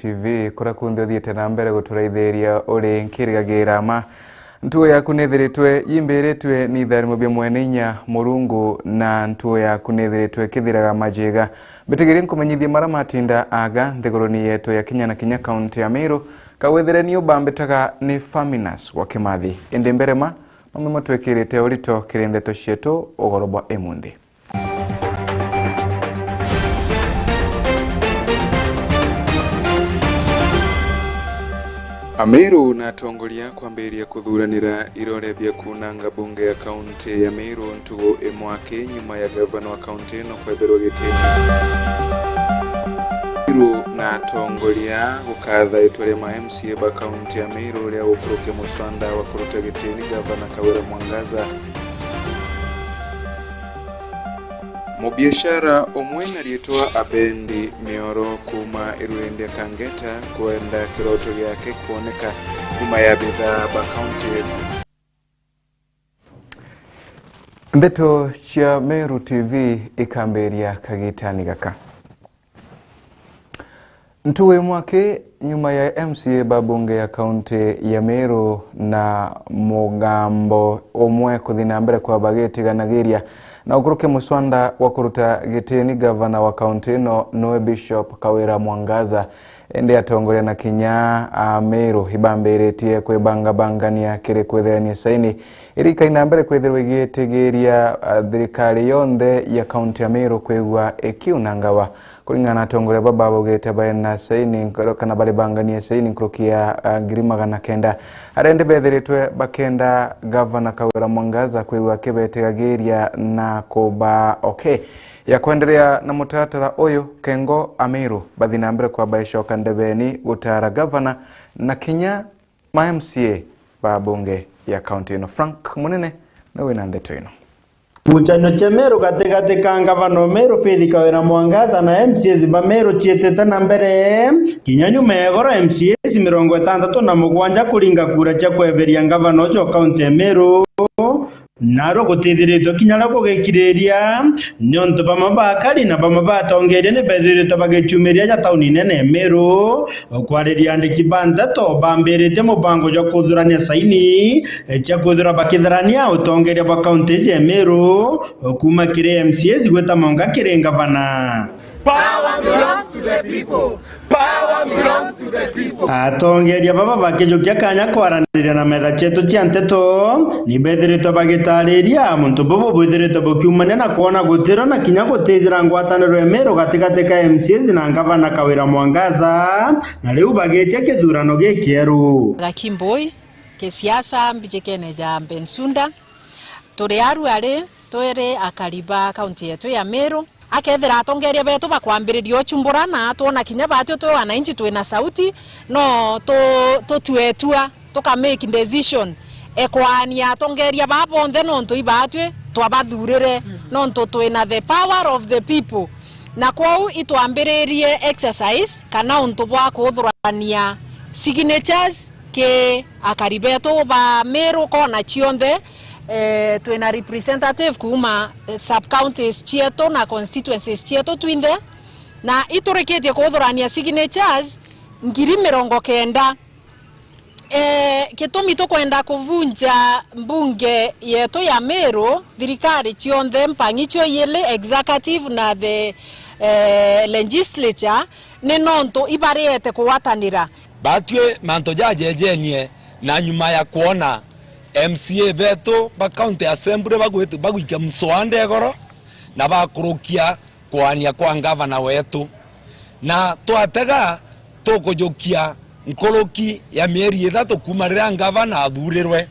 TV kura kundi othiete na mbere guturaithĩria uri nkirigagira ma ntuo yaku nethiritwe yimbiritwe ni tharimo bya mwene inya Murungu na ntuo yaku nethiritwe kithiraga majega bitigiri nkumenyithia mara matinda aga nthiguruni yetu ya Kinya na Kinya County ya Meru kawethire ni ubambitaga ni Faminas wa Kimathi indi mbere mamwe twekirite urito kirendeto cietu ugorobo emundi Meru na tongoria kwambiria kuthuranira irore bya kunanga bunge ya kaunti ya Meru ntugo emwake nyuma ya gavana wa kaunti no kwetherwa gitini. Meru na tongoria gukatha itware ma MCA ba kaunti ya Meru ria gukuruke muswanda wa kuruta gitini gavana Kawira Mwangaza. Mubiashara omwena rietwa Abendi Mioro kuma Irwende Kangeta kwenda kiroto yake kuoneka nyuma ya bidhaa ba kaunti. Ndeto cia Meru TV ikamberia kagitani gaka. Ntuwe mwake nyuma ya MCA babunge ya kaunti ya Meru na mugambo omwe kuthina mbere kwa bageti ganagiria na ukuruke muswanda wa kuruta gitini gavana wa kaunti no Noe Bishop Kawira Mwangaza ende atongoria na Kinya Meru hibamberetie kwebangabangania kire kwethania saini irika ina mbere kwethirwa igitigiria thirikari yonthe ya kaunti ya Meru kwegwa ekiunangawa kulingana atongoria bababo gete bayana saini kana bali bangania saini kurukia girimagana kenda arende bethiritwe bakenda gavana Kawira Mwangaza kwegwa kibetigagiria na kuba ya kuendelea na mutatara oyo kengo Ameru bathina mbere kwa baishoka ndebeni gutara gavana na Kinya ma MCA ba bunge ya county no Frank Munene na wina ndeto ino Uchano cha Meru katikati ka gavana Meru Faith Kawira Mwangaza na MCA ba Meru chietete na mbere Kinya nyuma ya goro MCA 67 kuringa kura cha kweberia gavana ocho county ya Meru naro gutithiritwo Kinya na kugikiriria nyonto bamabakari na bamabatongeria ne bethiritwo bagichumiria ja tauni nene Meru kwariria andiki bandato bambirite mubango jo kuthurania saini cha kuthura bakithrania utongeria ba county ya Meru kuma kire MCA gweta monga kire gavana. Power belongs to the people. Power belongs to the people. Atongeria baba bakijukia kanya kwaranira na metha chetu cia nteto ni bethiritwo bagitariria muntu bobo bethiritwo bokiumania na kuona gutiro na Kinya gutizira ngwataniro ya Meru katikati ka MCA na gavana Kawira Mwangaza na riu bagetia kithurano gikieru Gakimboi kisiasa mbijekene ja Bensunda turi aruare twere akariba kaunti yetu ya Meru akethira atongeria betu bakwambiriria ochumburana tuona Kinya batyo twe wananchi twina sauti no to tuetua tuka make decision ekwania atongeria babonthe nonto ibatwe twabathurire nonto twina the power of the people na kwao itwambiririe exercise kana unto bwa kuthurania signatures ke akaribeto ba Meru kona chionthe twina representative kuma sub counties chieto na constituencies chieto twinde na itureketie kuthurania signatures 90,000 kitumi tukwenda kuvunja mbunge yetu ya Meru thirikari chionthe mpangicho yele executive na the legislature ni nonto ibariete kuwatanira batwe manto jajejenie na nyuma ya kuona MCA beto ba county assembly bagwika mswande goro na bakurukia kwania kwa gavana wetu na twatega tukujukia nkoroki ya mieri 3 kumarira gavana athurirwe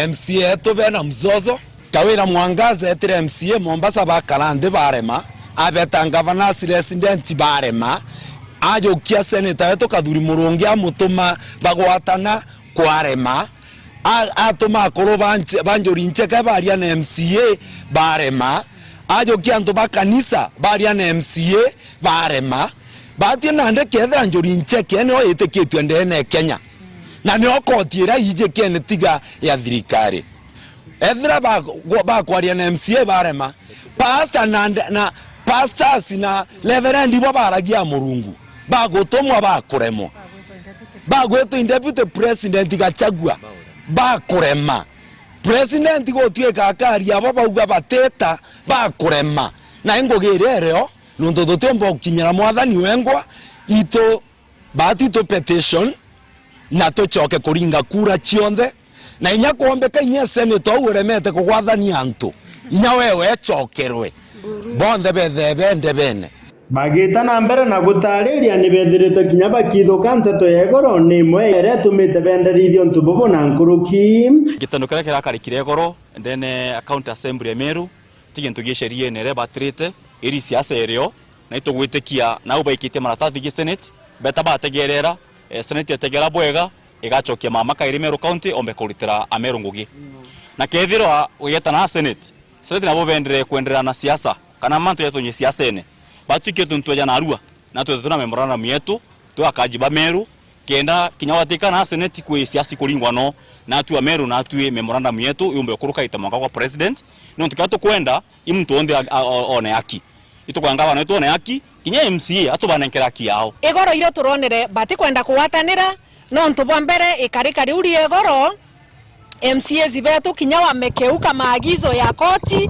MCA to bena mzozo Kawira Mwangaza etire MCA Mombasa bakarande barema abeta gavana resident barema ajokia senator wetu Kadhuri Murungi amutuma bagwatana kwarema atoma akoro banjori ncheka baria na MCA barema ajokia nto bakanisa baria na MCA barema batio nande kethera njori ncheke ne oyeteketwe ndene Kenya na ne okotira ije kene tiga ya thirikari ethira ba kwaria na MCA barema pastor na pastors na reverend bo baragia Murungu bagutumwa bakuremwa bagwetu deputy president Gachagua bakurema president gotweka akari abo bauga bateta bakurema na engogirereo nundu tutembo kinyira mwathani wengwa ito batito petition na tuchoke kuringa kura chionde na inya kuombeka inya senator uremete kugwathania antu inya wewe chokerwe bonde bethebe bene bagita na mbere na gutariria ni bethirito kinya bakithuka nteto yegoro ni imwe ere tumite benderithio ntububu na nkuruki gitano kira kirakarikire egoro ndene account assembly Meru tigintu gisherie nere batrite iri siasa erio na itugwitikia na ubaikite maratathi gi senate beta bategerera senate yategera bwega igachokia mama kairi Meru county ombe kuritira Ameru ngugi na kethirwa uyeta na senate nabo bendere kuendelea na siasa kana mantu yetu nye siasa ene batuike tuntuja na arua na tutuna memorandum yetu tuakajiba Meru kenda kinyawatika na senate ku siasa kuringwa no na tu Meru na tu memorandum yetu yumbe kuruka itamanga kwa president no tukato kwenda imtu onde one haki itukwanga bana tuone haki kinya MCA atubanenkera haki yao igoro iro turonere bati kwenda kuwatanira no ntubwa mbere ikarikari uri egoro MCA zibetu kinya wamekeuka maagizo ya koti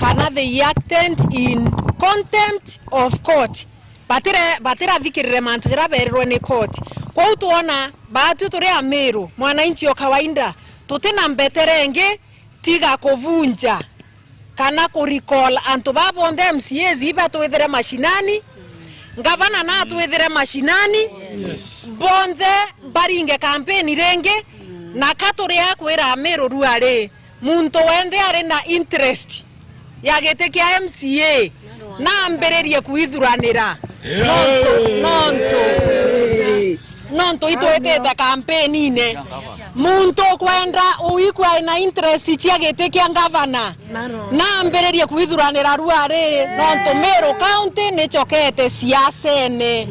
kana they acted in contempt of court batira thikirire mantu jira bererwe ni court kwa utuona batu turi Ameru mwananchi wa kawaida tutina mbeterenge tiga kuvunja kana kuricall antu babonde MCA ziba twethere mashinani ngavana na twethere mashinani bonde baringe campaign renge na katore yakwira Ameru ruare muntu wende ari na interest ya gete kia MCA na ambererie kuithuranira nonto itwetete campaign ine muntu kwenda uikwa na interest chia gete kia gavana na ambererie kuithuranira ruare nonto Meru county ni chokete siasa ene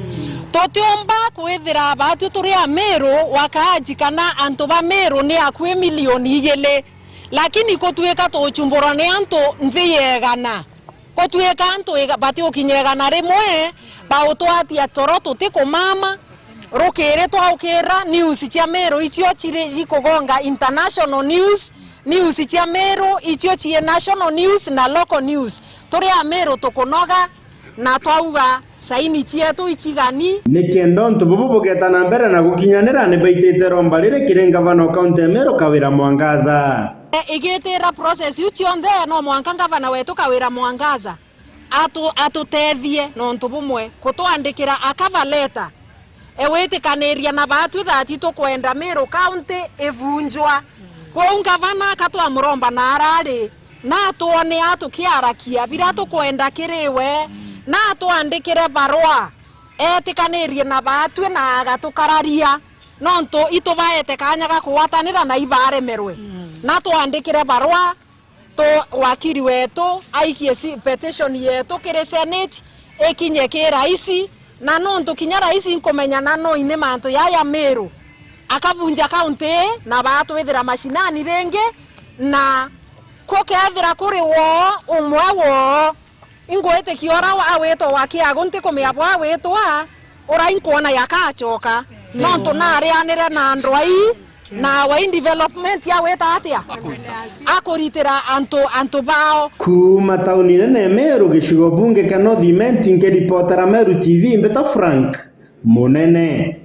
totiomba kwithira batu turi Ameru wakaaji kana antu ba Meru ni akwe milioni igele lakini kotweka tochumbura ni antu nthiyegana kotweka antu bati ukinyegana rimwe bautwatia toro tutiko mama rukire twaukira news cia Meru icio chire jikogonga international news cia Meru icio chie national news na local news turi Ameru tukunoga na twauga saini chietu ichigani nikendo ntububu bugeta na mbere na gukinyanira ni baitete romba rire kirenga vano county Meru Kawira Mwangaza igitira process ucionthe no mwanka gavana wetu Kawira Mwangaza atutethie no ntubumwe kutwandikira akava letter ewitikanĩria na batu thati tukwenda Meru county ivunjwa kwa gavana katwa muromba na arari na tuone atukiarakia bira tukwenda kiriwe na tuandikire barua etikanĩrie na batu na agatukararia nonto itubaete kanyaga kuwatanira na ibaremerwe na tuandikire barua to wakiri wetu aikie petition yetu kire senate ekinye ki raisi na nonto kinya raisi nkomenya na no ine manto ya Meru akavunja county na batu withira mashinani renge na kokethira kuri wo umwe wo ingwete kiora wa aweto wakiago ntiko meabwa awetwa ora inkuona yakachoka nonto na arianire na andwai na wa development ya weta atia akuritira anto bao kuma tauni nene Meru gicigo bunge ka North Imenti nke reportera Meru TV Mbeta Frank Munene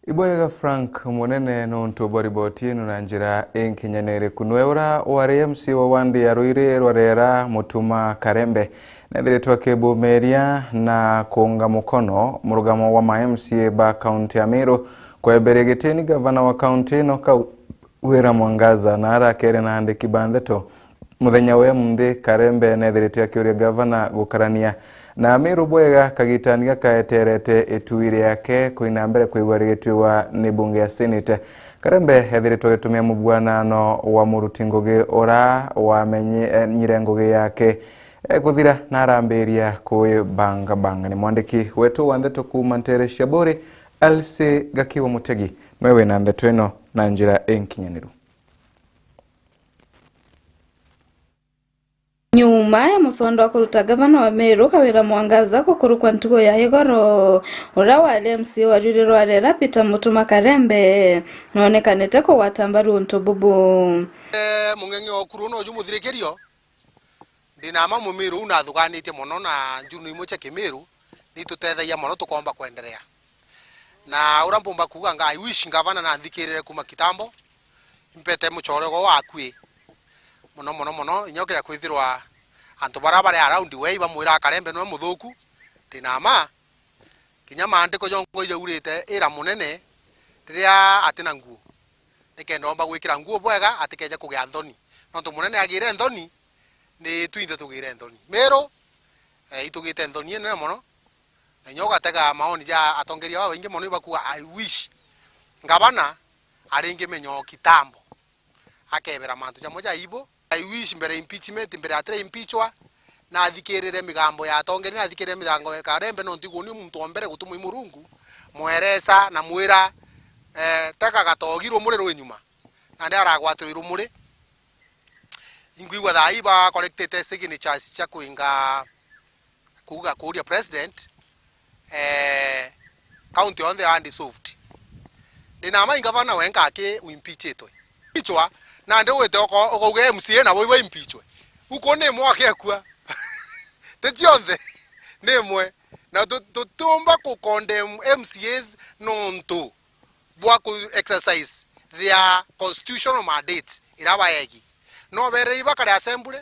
Iboyega Frank Munene no ntubo riboti na njira enkinyanere kunweura wa MC wa wandi ya Ruire rwarera Mutuma Karembe na ndiretwa Kebo Meria na kuunga mukono murugamo wa MCA ba county ya Meru kwa beregeteni gavana wa county no Kawira Mwangaza na arakere na hande kibandeto muthenya we munde Karembe na ndiretwa kiuria gavana gukarania na Meru Bwega kagitania kaeterete etuire yake kuina mbere kuigwaregetwa ni bunge ya Senate Karembe hethiritwo gitumia mubwanano wa murutingoge ora wa menye nyirengoge yake kuthira na arambiria kuibanga ni mwandiki wetu wa Ndeto kuma Ntere Shabori Elsie Gakiwa Mutegi mwewe na Ndeto eno na njira enkinyaniru Nyuma ya musondo wa kuruta gavana wa Meru Kawira Mwangaza kukurukwa ntugo ya igoro ura wale MC waririro arera Peter Mutuma Karembe nonekanete ko watambaru ontobubu mungenge okuru no jumuthirikirio ndinama mu Meru na thuganite muno na njunu imwe cha Kimeru ni tutethaia muno tukomba kuendelea na ura mpumba kuga nga I wish gavana na thikirire kuma kitambo impete muchorego wakui muno inyoke ya kwithirwa antu barabara around way bamwira Karembe no muthuku ndinama kinya maandiko jongo yaurite ira munene riria atina nguo nikenda omba gwikira nguo bwega atikeje kugia nthoni no to munene agire nthoni ni twinde tugire nthoni Meru itugite nthoni ene muno nyoka tega maoni ja atongeria wa wingi muno ibakuwa I wish gavana aringe menyo kitambo akebera mantu ja moja ibo I wish mbere impeachment mbere atre impeachwa na athikirire migambo ya tongeri na athikirire migambo ya Karembe no ntiguni muntu ombere gutumu imurungu mweresa na mwira taka gatogirwo muri rwenyuma na ndi aragwatirwo muri ingwiwa thai ba collected signatures cha kuinga kuga kuria president county on the unsolved ndina ma gavana wenga ake uimpeachitwe ichwa na ndi wete okauge MCA na boiwa impeachwe uko ne mwake akua tetionthe nemwe na tutumba ku condemn MCAs nonto bwa ku exercise their constitutional mandate iraba yegi no bere iba kare assembly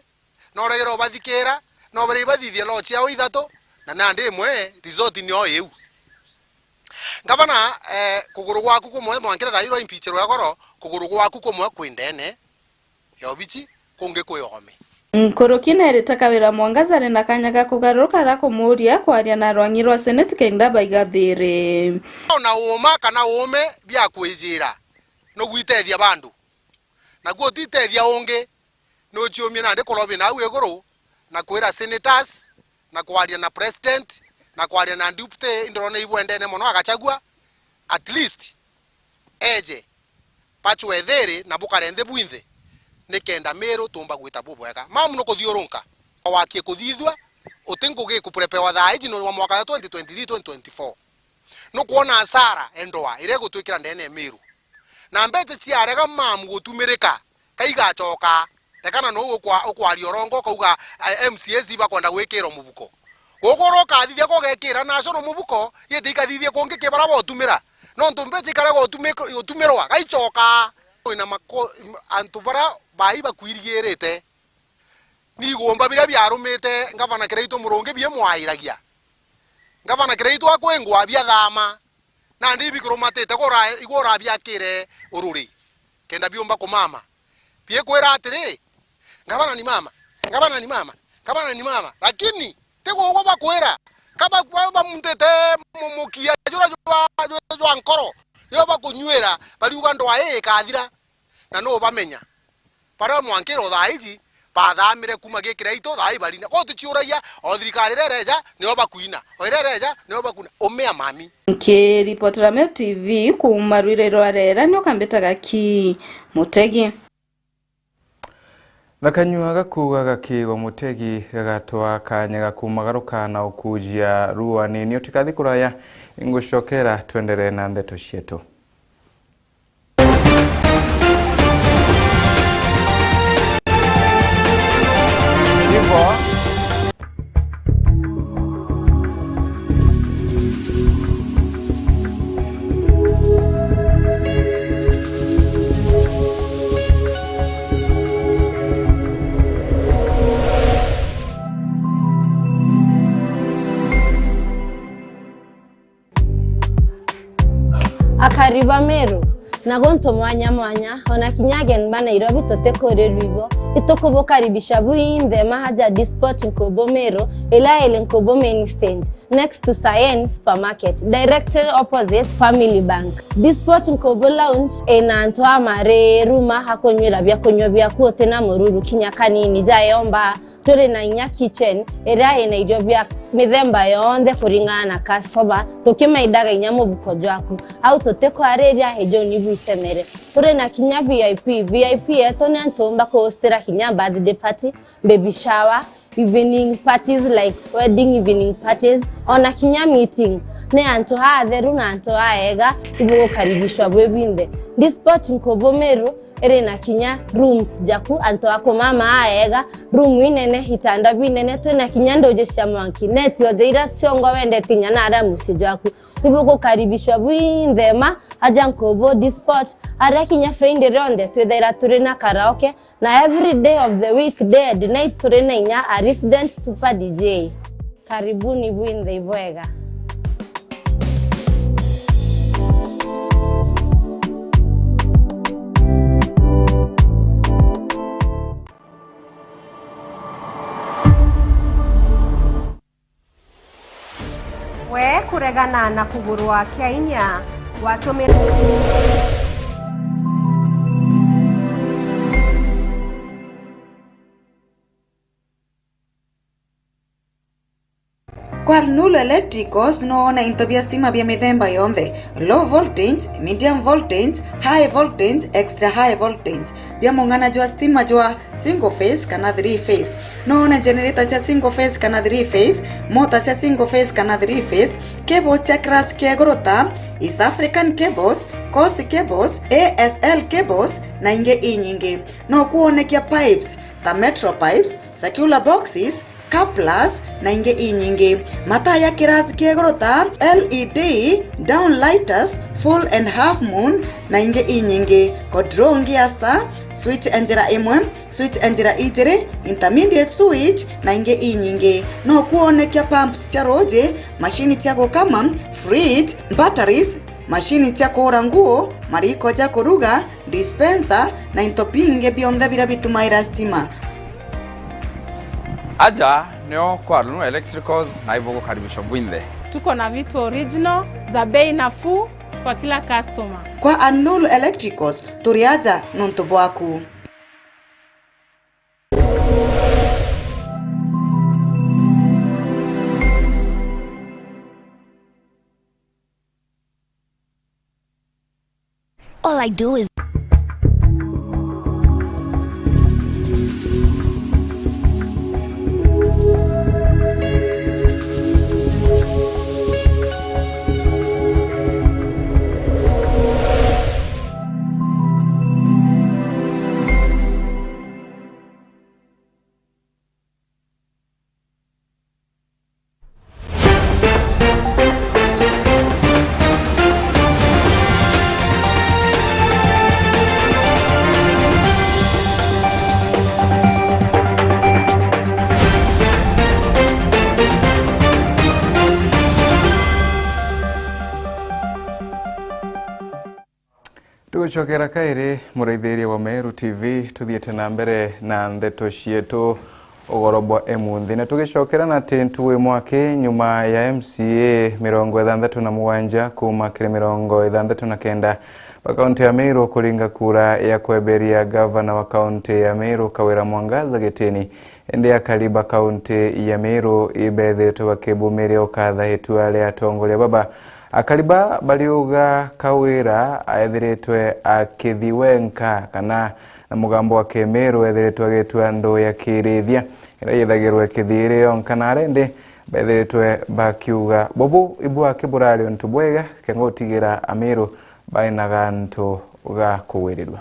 no regero bathikira no bere iba thithia lo chia ithato na nandi mwe resort ni o eu gavana kuguru gwaku kumwe mwankira thairo impeachero yakoro kuguru gwaku kumwe kwindene yobichi kunge kwihome Nkorokina ereta Kawira Mwangaza rena kanyaga kugaruka rako muria kwaria na rwangirwa Senate Kenda Baigathire na uma kana ume bia kwijira no gwitethia bandu na gutitethia unge no chiomia na ndikolobi na wegoro na kwira senators na kwaria na president na kwaria na deputy indorona ibwendene muno agachagua at least eje pachwethere na bukarende bwinthe nikenda Meru tumba gwita bubwega mamu no kuthiurunka wakie kuthithwa utingugi kuprepewa thaiji no mwaka 2023 2024 no kuona hasara endoa ire gutwikira ndene Meru na mbeche ciarega mamu gutumirika kaiga choka tekana no ukwario rongo kauga MCAs bakonda gwikira mubuko gukoroka thithia kogekira national mubuko yete ikathithia konge kibara botumira no ntumbeche kare gutumirwa gaichoka ina mako antubara baiba kwirigirite ni gomba bira byarumite gavana kireito muronge bie mwairagia gavana kireito akwengwa bia thama na ndi bikurumatite igora byakire ururi kenda biomba kumama bie kwera atiri gavana ni mama gavana ni mama gavana ni mama lakini tego ugo bakwera kaba kwa mutete mumukia jura nkoro yo bakunywera bali ugando ae kathira na no bamenya para mwankero thaiji bathamire kuma gikira ito thai barina ko tuchiuraia o thirikari rereja ne bakuina o rereja ne bakuna omea mami ke reporter Meru TV kuma rwirero arera no kambetaga ki Mutegi Nakanywa gakuga gakiwa Mutegi gagatwa kanyaga kumagaruka na ukujia ruwa nini otikathi kuraya ingushokera tuendelee na ndeto cietu. Akariba Meru nagonto mwanya ona kinyagen bana Nairobi totekore ribo itokobokaribisha buinde mahaja disport Nkobo Meru ila ile Nkobo main stage next to Science supermarket directly opposite Family Bank. Disport Nkobo lounge enantoa mare ruma hakonywera byakonyo byakote na mururu kinyakanini jayomba tore na inya kitchen era ena idobya mithemba yonde kuringana customer tokimaidaga inyamo bukojo aku au toteko areria hejo ni bwisemere turi na kinya VIP yeto ni antumba ko hostera kinya birthday party, baby shower, evening parties like wedding evening parties, ona kinya meeting ne anto hatheru na anto aega ibugo karibishwa bwebinde disport nkobo meru ere na kinya rooms jaku anto ako mama aega room inene hitanda binene to na kinya ndoje shamwanki net yo deira siongo wende tinya na ara musijwaku ibugo karibishwa bwindema aja nkobo disport ara kinya friend ronde to deira turena karaoke na every day of the week day and night turena inya a resident super DJ. Karibuni bwinde ibwega. We kuregana na kugurua kiainya watumira Kwa Nulu Electricals noona into bya stima bya mithemba yonthe, low voltage, medium voltage, high voltage, extra high voltage. Bya mungana jwa stima jwa single phase kana 3 phase. Noona generator cia single phase kana 3 phase, motor cia single phase kana 3 phase, cables cia class kia gorota, East African cables, Coast cables, ASL cables na inge inyingi. No kuonekia pipes, ta metro pipes, circular boxes, couplers na inge inyingi. Mata ya kirasi kiegorota LED downlighters full and half moon na inge inyingi. Kodrongi asta switch enjera imwe, switch enjera ijere, intermediate switch na inge inyingi. No kuonekia pumps cia roje, mashini cia gukama, fridge, batteries, mashini cia kuhura nguo, mariko cia kuruga, dispenser na into binge bionthe bira bitumaira stima. Aja neo kwa Nulu Electricals na ibugo karibisho bwinde. Tuko na vitu original za bei nafuu kwa kila customer. Kwa Nulu Electricals turiaja nonto bwaku. All I do is Tugucokera kairi muraithiria wa Meru TV tuthiete na mbere na ndeto cietu ugorobwa emunthi na tugicokera na tentu we mwake nyuma ya MCA 67 kuma kire 69 kaunti ya Meru kuringa kura ya kweberia gavana wa kaunti ya Meru Kawira Mwangaza Gitini ende ya kaliba kaunti ya Meru ibethiretwo bakibumiria ukatha hitu ale atongoria baba akaliba baliuga Kawira aethiretwe akithiwenka kana na mugambo wa Meru ethiretwe agetua ndo ya kirithia ira yethagirwe kithire yonkana rende bethiretwe bakiuga bobo ibu akiburari ontu bwega kengotigira Ameru bainaga ntu ga kuwirirwa.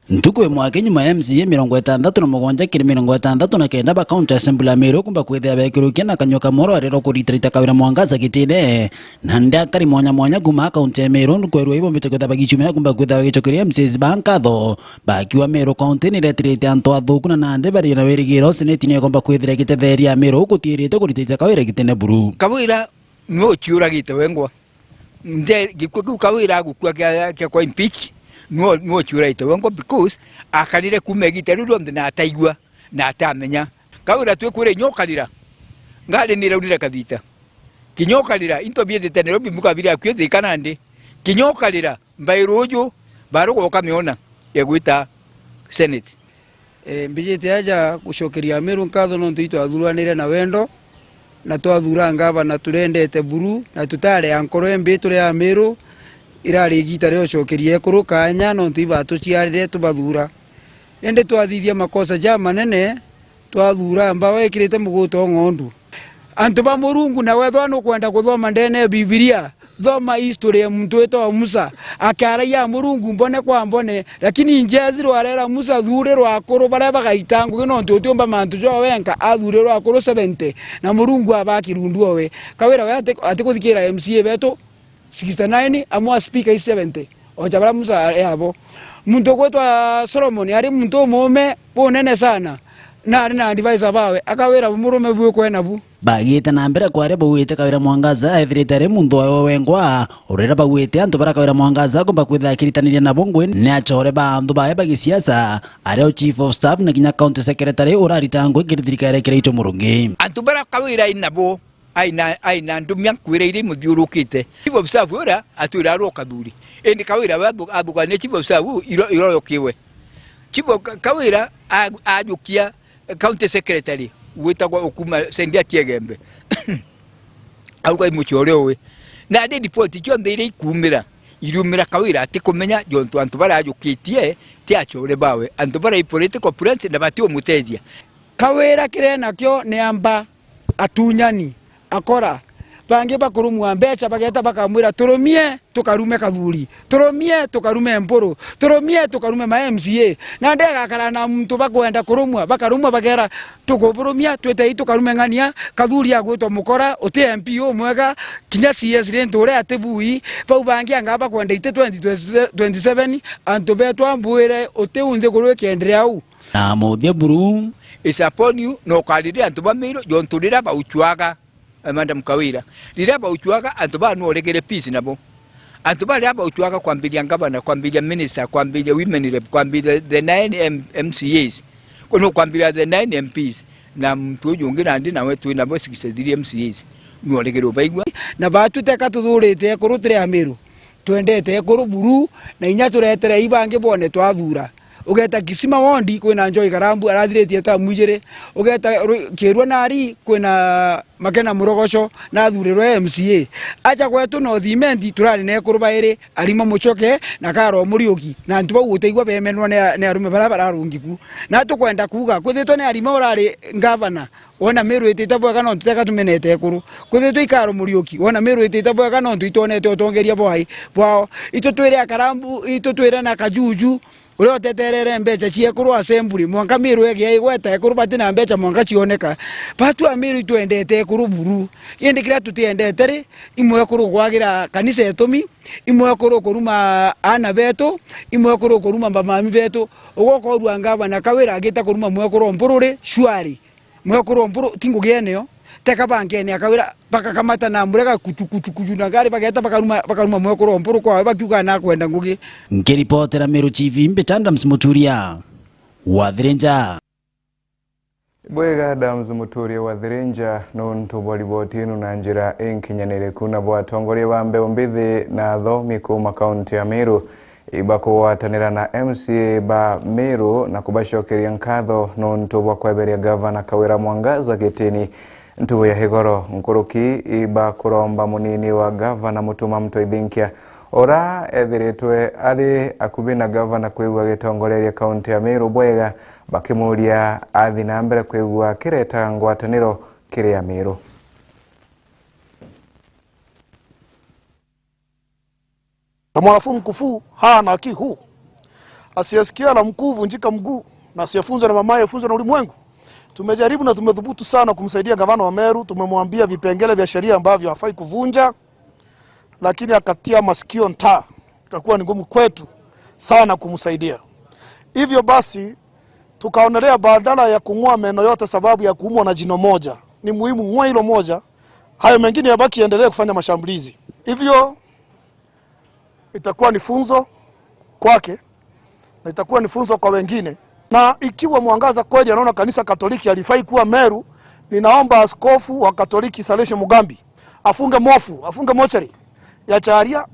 Ntuko mwake nyuma ya MCA 67 kiri 69 ba county assembly Meru kumba kwethia bekirukia na kanyoka moro arero kuritirita Kawira Mwangaza Gitini na ndakari mwanya kuma county ya Meru kwerwa ibo mitego bagichumira kumba kwethia bagichokeria MCs bankatho bakiwa Meru county ni retirite anto athuku na nande bari na werigiro seneti ni komba kwethira gitetheria Meru gutirite kuritirita Kawira Gitini buru. Kawira no chiuragite wengwa nde gikwe Kawira gukwa kya kwa impeach no chiuragite wengwa because akalire kumegite rudo na ataigwa na atamenya Kawira twekwire nyokalira ngale ni raudira kathita kinyokalira into biethete Nairobi mukabiri akwethe kanande kinyokalira mbairojo barugo kamiona yagwita senate mbijete aja gushokeria Meru nkatho no ntuito athuranire na wendo na twathura ngava na turendete buru na tutare ankoro embe turi ya Meru irari gita ryo cokerie kuru kanya no tuiba tuciarire tubathura ende twathithia makosa ja manene twathura mbawe ikirite muguto ngondu antu ba Murungu na wethwa no kwenda kuthoma ndene Biblia thoma history ya mtu wetu Musa akaraia Murungu mbone kwa mbone lakini njethirwo arera Musa thure rwakuru bare bagaitangu no ntutumba mantu jo wenka athure rwakuru 70 na Murungu abakirundu we kawira we ate kuthikira MCA beto 69 amwa speaker 70 ojabara Musa yabo muntu gwetwa Solomon ari muntu mume bonene sana na ari na advisor bawe akawira murume bwe kwena bu bagite na mbere kware bawite kawira Mwangaza ethirite muntu wa wengwa urera bawite antu bara kawira Mwangaza kumba kwithakiritanire na bongwe ne achore bantu bae bagisiasa areo chief of staff na kinya county secretary uraritango kirithirikare kireito Murungi antu bara kawira inabo aina ndumya kwirire muthiurukite chief of staff ura atura roka thuri endi kawira abuka ne chief of staff iroyokiwe chief kawira ajukia county secretary wetagwa okuma sendia kiegembe auka imuchore we na ade report jo ndire ikumira irumira kawira ati kumenya jontu antu bara ajukitie ti achore bawe antu bara political prince na batio mutedia kawira kirena kyo ne amba atunyani akora bange bakurumwa mbecha bageta bakamwira turumie tukarume kathuri turumie tukarume mburu turumie tukarume ma MCA na ndega kara na mtu bakwenda kurumwa bakarumwa bagera tukuburumia twete tukarume ngania kathuri agwetwa mukora uti MP omwega kinya CS rentore atebui pau bange anga bakwenda ite 2027 antu betwa mbwire uti unde kurwe kendria au na muthia buru is upon you no kalire antu bamiro jonturira bauchwaga Madam Kawira liraba uchuaga antu ba no legere peace nabo antu ba liraba uchuaga kwambilia governor kwambilia minister kwambilia women rep kwambilia the 9 MCAs kono kwambilia the 9 MPs na mtu yongera ndi na wetu na bo 63 MCAs no legere baigwa na batu teka tuthurite kurutire Amiru twendete kuru buru na inya turetere ibange bone twathura ugeta Kisima wondi kwina Njoi Karambu arathiritie ta mujire ugeta Kirwa nari kwina Makena Murogoco na thuriro MCA acha kwetu no thimendi turari ne kuruba iri arima mucoke na Karo Muriuki na ntuba guteigwa bemenwa ne arume barabara rungiku na tukwenda kuga kuthitwo ne arima urari governor wona Meru itite bwega no tuteka tumenete kuru kuthitwo Karo Muriuki wona Meru itite bwega no tuitonete utongeria bwai bwao ito twire Karambu ito twire na Kajuju ule oteterere mbecha cie kuru assembly mwanka Miru ege igweta kuru batina mbecha mwanka cioneka batu Amiru twendete kuru buru indi kira tutiendete ri imwe kuru gwagira kanisa etumi imwe kuru kuruma ana beto imwe kuru kuruma bamami beto ugoko ruanga na kawira agita kuruma mwe kuru mpurure shwari mwe kuru mpuru tingo geneo teka bankeni akawira baka kamata na murega kutu na gari bageta bakaruma mwe kuru mpuru kwa bakyuka na kwenda ngugi ngiripotera Meru TV mbetanda msmuturia wathirenja bwega Adams Muturia wathirenja nontu bolibotinu na njira enkinyanire kuna bwatongoria bambe ombithi na thomi kuma kaunti ya Meru ibakuwatanira na MCA ba Meru na kubashokeria nkatho nontu bwakweberia gavana Kawira Mwangaza getini ntubu ya higoro nkuruki iba kuromba munini wa gavana Mutuma Mtoithinkia ora ethiritwe ari akubina gavana kwigua gitongoreria kaunti ya Meru bwega bakimuria athi na mbere kwigua kireta ngwataniro kiri ya Meru. Mwanafu mkufu hana kihu asiyesikia la mkuu vunjika mguu na asiyefunza na mamaye funza na ulimwengu. Tumejaribu na tumethubutu sana kumsaidia gavana wa Meru. Tumemwambia vipengele vya sheria ambavyo hafai kuvunja, lakini akatia masikio nta. Ikakuwa ni ngumu kwetu sana kumsaidia. Hivyo basi tukaonelea badala ya kung'oa meno yote sababu ya kuumwa na jino moja, ni muhimu ng'oa hilo moja, hayo mengine yabaki endelee kufanya mashambulizi. Hivyo itakuwa ni funzo kwake na itakuwa ni funzo kwa wengine. Na ikiwa Mwangaza kweli anaona kanisa Katoliki alifai kuwa Meru, ninaomba askofu wa Katoliki Saleshe Mugambi afunge mofu, afunge mochari ya Charia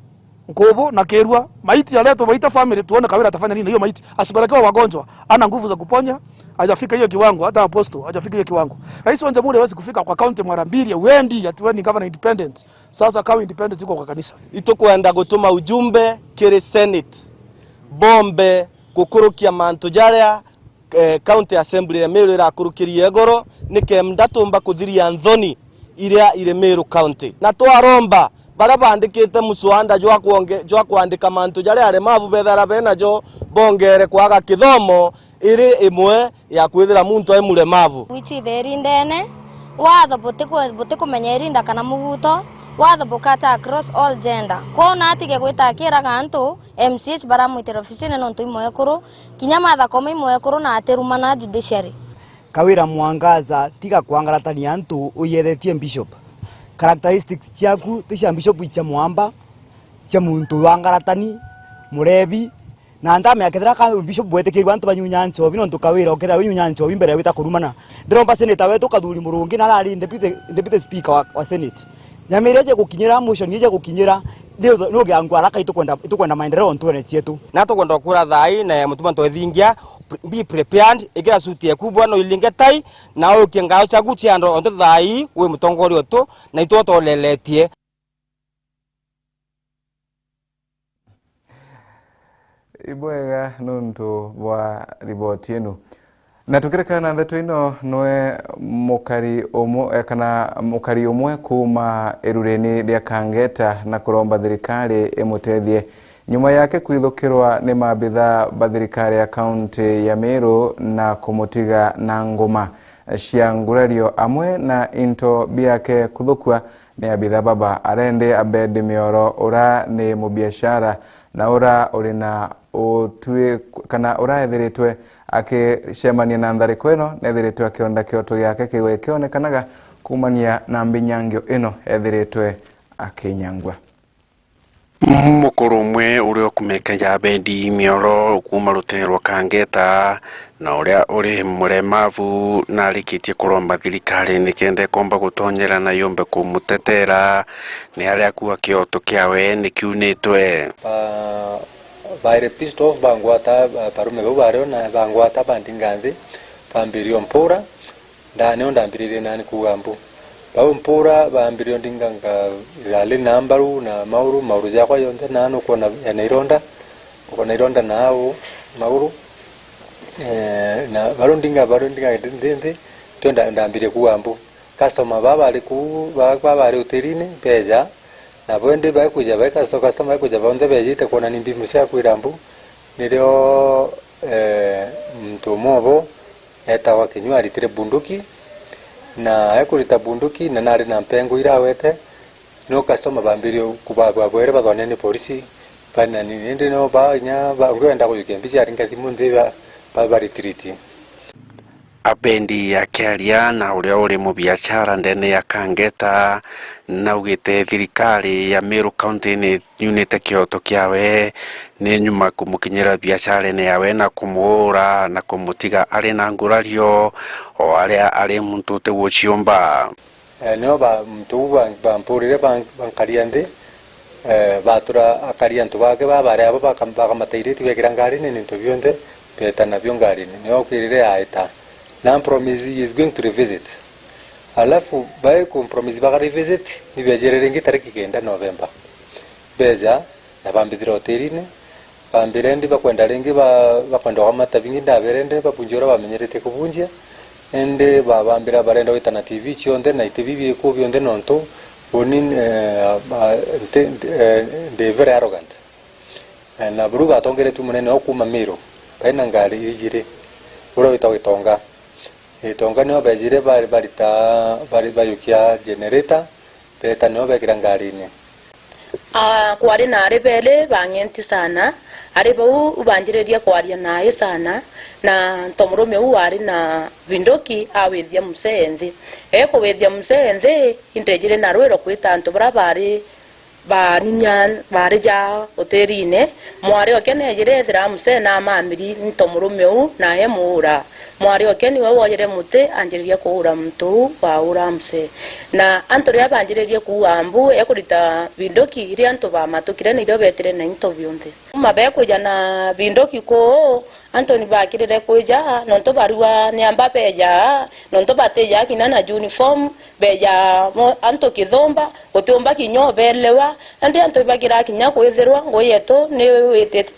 Nkobo na Kerua, maiti yaletwe waita family tuone Kawira atafanya nini hiyo maiti. Asipelekewa wagonjwa, ana nguvu za kuponya, hajafika hiyo kiwango, hata aposto hajafika hiyo kiwango. Rais wa Jamhuri hawezi kufika kwa county mara mbili, wendi atiwe ni governor independent. Sasa kawa independent yuko kwa kanisa. Itukwenda gutuma ujumbe kiri Senate. Bombe kukurukia mantu jaria county assembly ya Meru irakurukirie goro nike mdatumba kuthiria nthoni iria ire Meru county. Na twaromba bara bandikite muswanda jwa kuandika mantu jaria aremavu bethara benajo bongere kwaga kithomo iri imwe ya kwithira muntu ai muremavu. Wichi theri ndene watho butikumenyera irinda kana muguto watho bukata across all gender kona atige gwitakira gantu MCH bara mwitira ofisine nontu imwe kuru kinya matha koma imwe kuru na ateruma na judiciary. Kawira Mwangaza tiga kwangaratania antu uyethetie bishop characteristics ciaku tisha bishop icha mwamba cia muntu wangaratani murebi na ndame akethera ka bishop weteke bantu banyunya nchobi nontu Kawira okethera winyunya nchobi mbere wita kurumana ndiromba seneta wetu kathuri murungi na rari deputy speaker wa senate nyamereje gukinyira motion yeje gukinyira no gyangu araka itukwenda maendeleo ntwene cietu na tukwenda kura thai na mutuma twethingia be prepared igira suti ya kubwa no ilinge tai na ukingao chagu ciando onto thai we mutongori oto na itoto leletie. Ibwega nuntu wa riboti enu na tukirekana ndeto ino noe mukari umwe kuma erureni ria Kangeta na kuromba thirikari imutethie nyuma yake kwithukirwa ni mabitha ba thirikari ya kaunti ya Meru na kumutiga na ngoma cia ngurario amwe na into biake kuthukwa ni abitha baba arende Abed Mioro ura ni mubiashara na ura urina utwe kana ura ethiritwe akicemania na nthariko ino nethiritwe akionda kioto giake kiwe kionekanaga kumania na mbinyangio ino ethiritwe akinyangwa. Mukuru umwe uria kumeka ya Abed Mioro kuma rutero Kangeta na uria uri muremavu na rikitie kuromba thirikari nikende komba gutonyera na yombe kumutetera ni aria kuwa kioto kiawe nikiunitwe baire pissed off bangwata parume bario na bangwata bandinganzi pambirio mpura ndane ondambirire nani kugambu bau mpura bambirio ndinganga rale nambaru na mauru yakwa yonde nano kona yanaironda nao mauru na barundinga ndinde twenda ndambire kugambu customer baba ali uterine pesa na bwende bakuja customer bakuja bonde bejite kona nimbi musia kwirambu nilio mtu mobo eta wakinywa alitire bunduki na ekurita bunduki na nari na mpengo irawete no customer bambirio kubaba bwere bathonene polisi bana nindi no ba nya ba kwenda kuyukembisi aringa thimunde ba retreat. Abendi ya Kiaria na uria uri mubiashara ndene ya Kangeta na ugite thirikari ya Meru county ni unite kioto kiawe ni nyuma kumukinyira biashara ne yawe na kumura na kumutiga ari na ngurario o ari muntu te wochiomba no ba mtu ba mpurire bankariande batura akariantu bake babare abo bakamataire tibekira ngari ni nto bionde petana biongari ni okirire aita na promise is going to revisit alafu bae compromise ba revisit ni bejerere ngi tariki kenda November beja na bambidiro hotelini bambirendi bakwenda rengi bakwenda kwamata bingi ndaberende bapunjora bamenyerete kubunjia ende babambira barenda witana TV chionde na itibibi ko bionde nonto bonin de very arrogant na buruga tongere tu munene okuma Meru baina ngari ijire buro witawitonga itonga no bejire bari bayukia generator beta no bekira ngarini kwari na rebele bangenti sana ari bau ubanjireria kwaria naye sana na tomurume uwari na vindoki awethia musenthi wethia musenthi indejire na rwero kwita antu bara bari barinyan bareja hoterine mwari okene jire thira muse na mamiri ntomurume u na he muura mwari okene we wojere mute anjiriria kuura mtu wa ura muse na antori abanjiriria kuambu ekurita bindoki iri anto ba matukire ni ro betire na into bionde mabe kuja na bindoki ko Anthony bakirire kuja nonto barua ni amba beja nonto bateja kinana uniform beja anto kithomba otomba kinyo belewa andi anto bakira kinya kwithirwa ngoyeto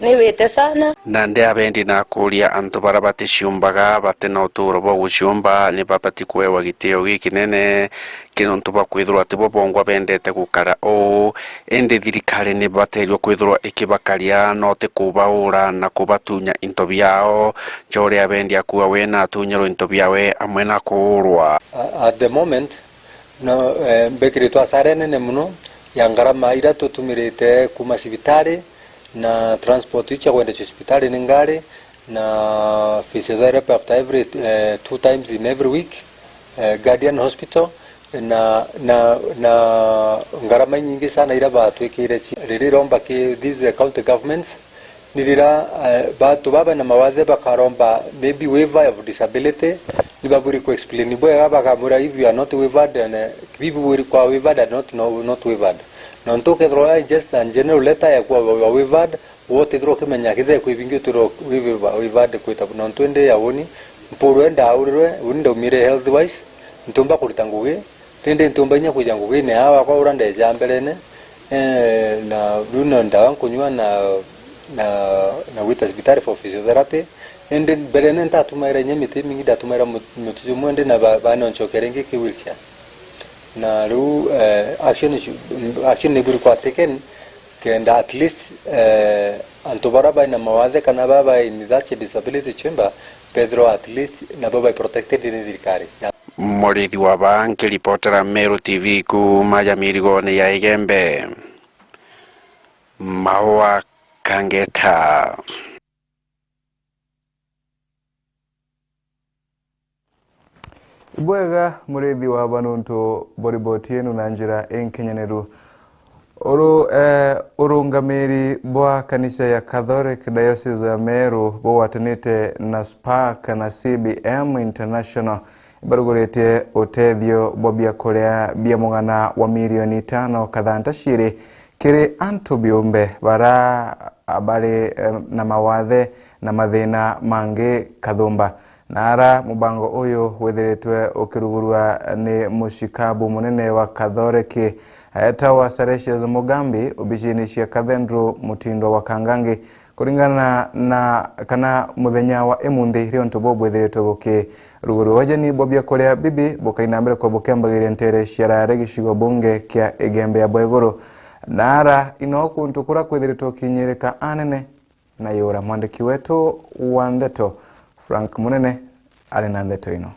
ni wete sana nande abendi na kuria anto barabati ciumbaga bate na uturo bo guciumba ni babati kwewa giteo gikinene kinonto bakwithirwa ati bo bongwa bendete gukara o ende thirikari ni baterio kwithirwa ikibakaria no te kubaura na kubatunya into biao jore abendi akuwa wena atunyero into biawe amwena kurwa. At the moment no bekirito asarene ne muno yangarama ira tutumirite kuma sibitari na transport icha kwenda hospitali ningari na physiotherapy after every 2 times in every week, Guardian Hospital na ngarama nyingi sana ira batwikire riromba ki these county governments nirira batu baba na mawaze bakaromba maybe waiver of disability nibaburi ku explain boya bakamura if you are not waived and people will kwa waived and not waived non to ke droya just and general letter ya kwa waived wote dro ke menya kize ku ibingi turo waived ku tabu non twende yaoni mporo enda aurwe undo mire health wise ntumba kulitanguge tende ntumba nya kujanguge ne hawa kwa uranda jambelene na duno ndawa kunywa na wita hospitali for physiotherapy ende belene ntatumaira nyemite mingi datumaira mutuju mwende na bana onchokerenge ki wheelchair na ru action ne buru kwa taken kenda at least antobara by na mawaze kana baba in that disability chamber Pedro at least na baba protected in thirikari Morithi wa banki reportera Meru TV ku Mayamirigo ne ya Igembe Mawa Kangeta. Ibwega murithi wa banuntu boribotienu na njira enkenyaneru urungamiri bwa kanisa ya Catholic Diocese ya Meru bo watanite na Spark na CBM International barugurete otethio bobia korea bia mungana wa milioni 5 kathanta shiri kiri antu biumbe bara abari na mawathe na mathina mange kathumba nara mubango uyu wethiritwe ukirugurwa ni mushikabu munene wa Catholic Tawa Salesius Mugambi ubishini cia Kathendro Mutindo wa Kangangi kuringana na kana muthenya wa emunthi rio ntobo bwethiritwe buki ruguru wajani bobia korea bibi bukaina mbere kwa bukembagiria ntere ciarare gicigo bunge kia Igembe ya Bweguru nara inoku ntukura kwethiritwe kinyirika anene na yura mwandiki wetu wa Ndeto Frank Munene ari na ndeto ino.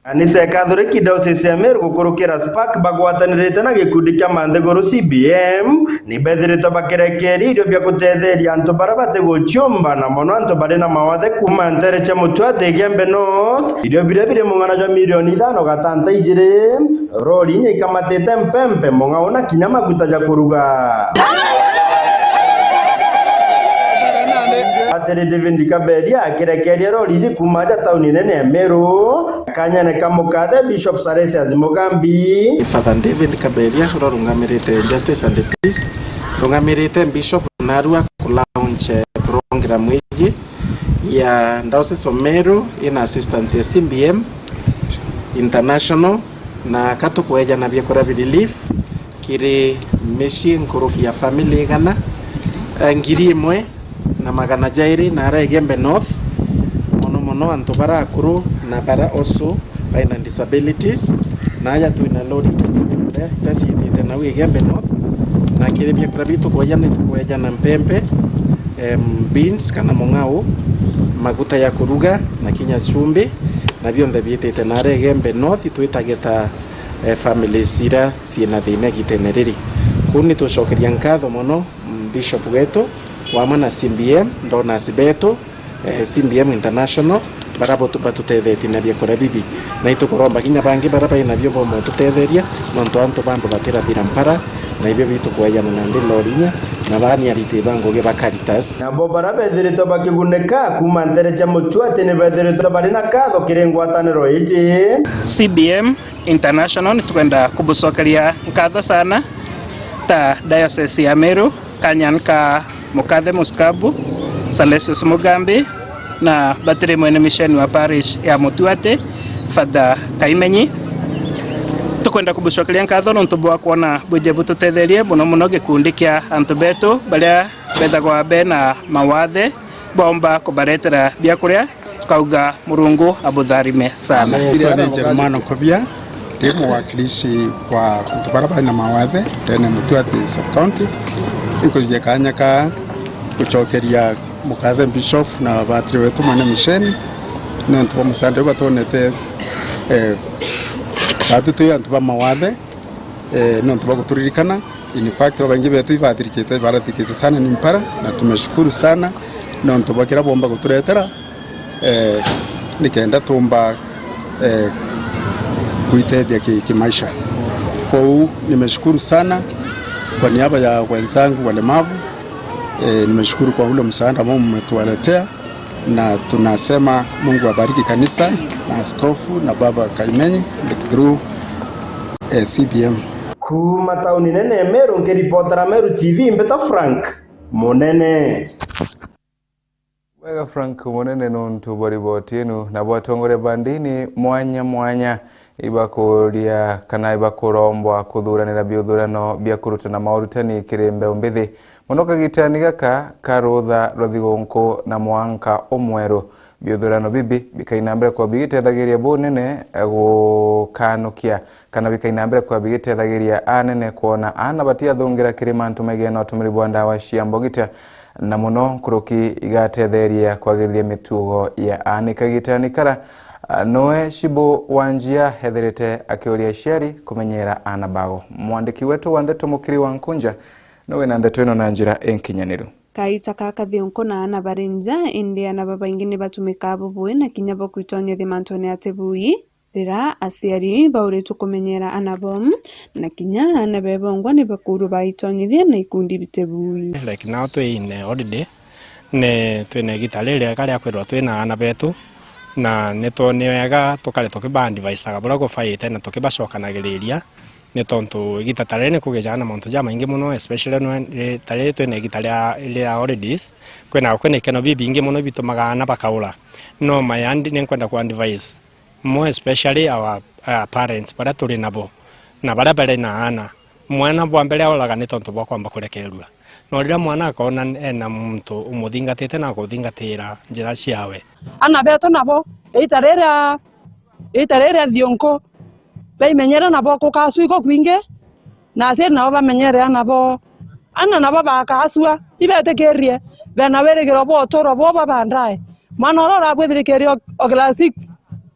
Kanisa Catholic Diocese ya Meru gukurukira Spark bagwatanirite na gikundi kia Mantheguru CBM ni bethiritwe bakirekeri irio bia gutetheria antu bara bate guciumba na mono antu bari na mawathe kuma ntere cia Mutwate Igembe North irio bire mungana jwa milioni 5 gatanta ijiri rori nya ikamatite mpempe mungaona kinya maguta ja kuruga Ateri David Kaberia akirekeria rori kumaja tauni nene ya Meru kanyane kamukathe Bishop Salesius Mugambi Father David Kaberia rungamirite Justice and Peace rungamirite Bishop Narua kulaunche program wiji ya Diocese of Meru in assistance ya CBM International na kato kueja na biakura relief kiri meshi nkuruki ya family gana ngiri imwe na magana jairi na ara Igembe North mono antu bara akuru na bara also by disabilities na aya tu ina lori kasi ite na Igembe North na kile bia krabitu kwa jana mpempe beans kana mongao maguta ya kuruga na kinya chumbi na bionde biite na ara Igembe North tuitageta families ira ciena thina gitenereri kuni tucokeria nkatho mono bishop wetu wamana CBM ndona sibeto CBM International barabo tubatutethetie na biakora bibi na itukoromba kinya bangi baraba ina byo bomo tutetheria nonto anto bambo batera birampara na ibyo bitu kwaja munande lorinya na bani arite bango ge bakaritas nabo barabethirito bakiguneka kuma ntereja muchwate ne bethirito bari na katho kirengwataniro iji CBM International tukwenda kubusokeria nkatho sana ta Diocese ya Meru kanyanka Mukathe Muskabu Salesius Mugambi na batire mwene mission wa parish ya Mutuate Father Kaimenyi tukwenda kubucokeria nkatho nontu bwa kuona buje bututetherie muno muno gikundi kia antu betu baria bethagwa be na mawathe bomba kubaretera biakuria tukauga Murungu abutharime sana. Ni Jerumano Kobia ndi mwakilishi wa kutubarabara na mawathe tene Mutuate sub county ikuje kanyaka kucokeria Mukathe Bishop na batiri wetu mwene misheni nontu bamusande batonete batutuye antu ba mawathe nontu baguturirikana in fact abangi betu ibathirikite barathikite sana ni mpara na tumeshukuru sana nontu bakira bomba guturetera nikenda tumba kuitedia kimaisha. Kwa hiyo nimeshukuru sana kwa niaba ya wenzangu walemavu. Nimeshukuru kwa ule msaada ambao mmetualetea na tunasema Mungu abariki kanisa na askofu na baba Kaimenyi through CBM. Kuma tauni nene Meru ngiripotera Meru TV Mbeta Frank Monene. Wega Frank Monene nontu boriboti enu na bwatongore bandini mwanya ibakuria kana ibakurombwa kuthuranira biuthurano bia kurutana maurutani kirembe umbithi munoka gitani gaka karutha rothigonko na mwanka omweru biuthurano bibi bikainambere kwa bigitethagiria bunene gukanukia kana bikainambere kwa bigitethagiria anene kuona ana batia thungira kirima ntumege na utumiri bwa ndawa cia mbogita na muno kuruki igatetheria kwagithia mitugo ya anika gitani kara Noe Shibo Wanjia hetherete akiuria ciari kumenyera anabago. Mwandiki wetu wa Ndeto Mukiri wa Nkunja nowe na ndeto ino na njira enkinyaniru. Kaita kaka thionko na ana barenja india na baba ingine batumika bubwe na kinyabo kuitonya thimantone atebui rira asiari bauritu kumenyera anabom na kinya anabebongwa ni bakuru baitonyithia na ikundi bitebui. Like now to in holiday ne twene gitalele kali akwirwa twena anabetu na neto newega tukale tukibandi vaisaga bura gufaite na tukibacokanagiriria ni tontu igitatarene kugejana monto jama ingi muno especially no tare twene gitalia ile holidays kwena ikeno bibi ingi muno bitumaga na bakaula no mayandi nenkwenda ku advice more especially our parents bara turi nabo na bara bere na ana mwana bwa mbere olaga ni tontu bwa kwamba kurekerua no rira mwana akona ena muntu umuthingatite na kuthingatira njira ciawe ana beto nabo itarera thionko baimenyera nabo kukasuiko kwinge na ase nabo bamenyere nabo ana nabo bakasua ibetekerie bena weregero bo toro bo babandae manorora bwethirikerio class 6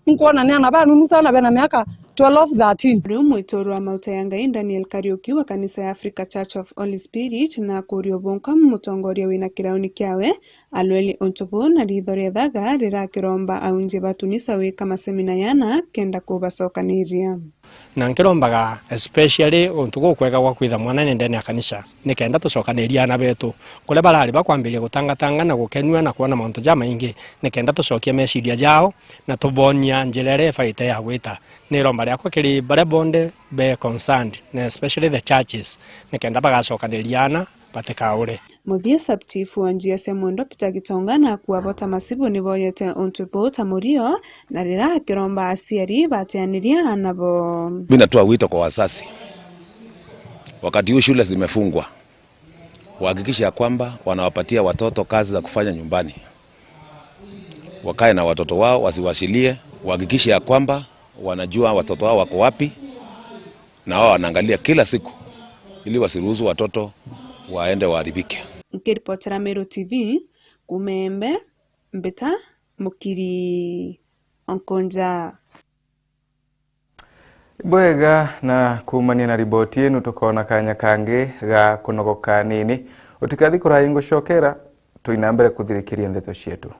inkuona ni ana banu musana bena miaka 12-13. Leo mwitoro wa Mautayanga Daniel Kariuki wa kanisa ya Africa Church of Holy Spirit na kuriobonka mutongoria wina kirauni kiawe alweli ontobo na rithoria thaga rira kiromba aunje batunisa wika masemina yana kenda kubacokaniria na nkirombaga especially ontugo kwega gwa kwitha mwana nende ya kanisa nikenda tucokaniria na betu kule barari bakwambiria gutangatanga na gukenua na kuona mauntu jama ingi nikenda tucokie meciria jao na tubonia njirere faite ya gwita ni romba riakwa kiri bare bonde be concerned na especially the churches nikenda bagacokaniriana batekaure Muthia subchifu wa GSM Mondo Peter Gitonga na kuwavota masibu ni boyete ontupo tamurio na rira kiromba asiari bateaniria anabo. Mimi natoa wito kwa wazazi. Wakati huu shule zimefungwa, wahakikisha kwamba wanawapatia watoto kazi za kufanya nyumbani. Wakae na watoto wao wasiwashilie, wahakikisha kwamba wanajua watoto wao wako wapi na wao wanaangalia kila siku ili wasiruhusu watoto waende waharibike. Nikiripotera Meru TV, Kumembe, Mbeta, Mukiri, Onkonja. Bwega na kumania na riboti yenu tukona kanya kange ga kunogoka nini. Utikathi kurahingo shokera, tuinambere kuthirikiria ndeto cietu.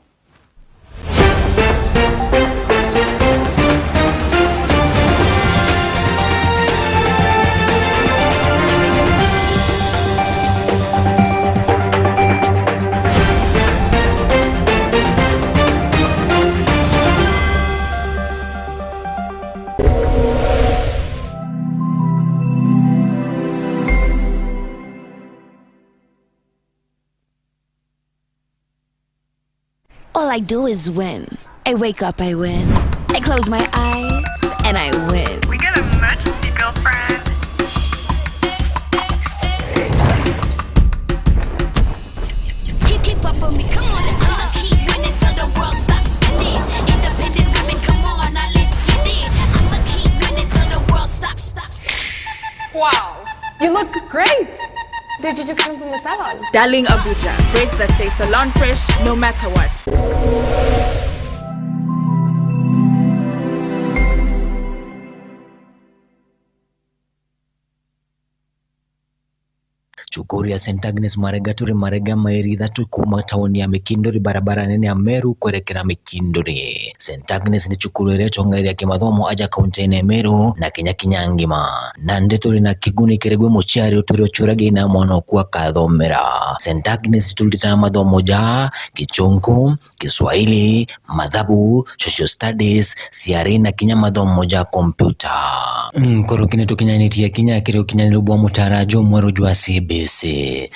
All I do is win. I wake up, I win. I close my eyes, and I win. We got an emergency, girlfriend. Keep up with me, come on, I'ma keep winning till the world stops spinning. Independent women, come on, now let's get it. I'ma keep winning till the world stops. Wow, you look great. Did you just come from the salon? Darling Abuja, braids that stay salon fresh no matter what. Cukuru ya St. Agnes Marega turi Marega mairi thatu kuma tauni ya Mikindori barabara nene ya Meru kwerekera Mikindori. St. Agnes ni cukuru ĩrĩa tongereria kĩmathomo aja kaunti-inĩ ya Meru na Kenya ngima. Na ndeturi na kiguni kiregwe muciari uturi uchurage na mwana okua kathomera. St. Agnes tulitana mathomo ja Kichungu, Kiswahili, mathabu, social studies, ciari na kinya mathomo ja kompyuta. Korokine tukinyanitia kinya kire ukinyaniru bwa mutarajo mweru jwa CBC.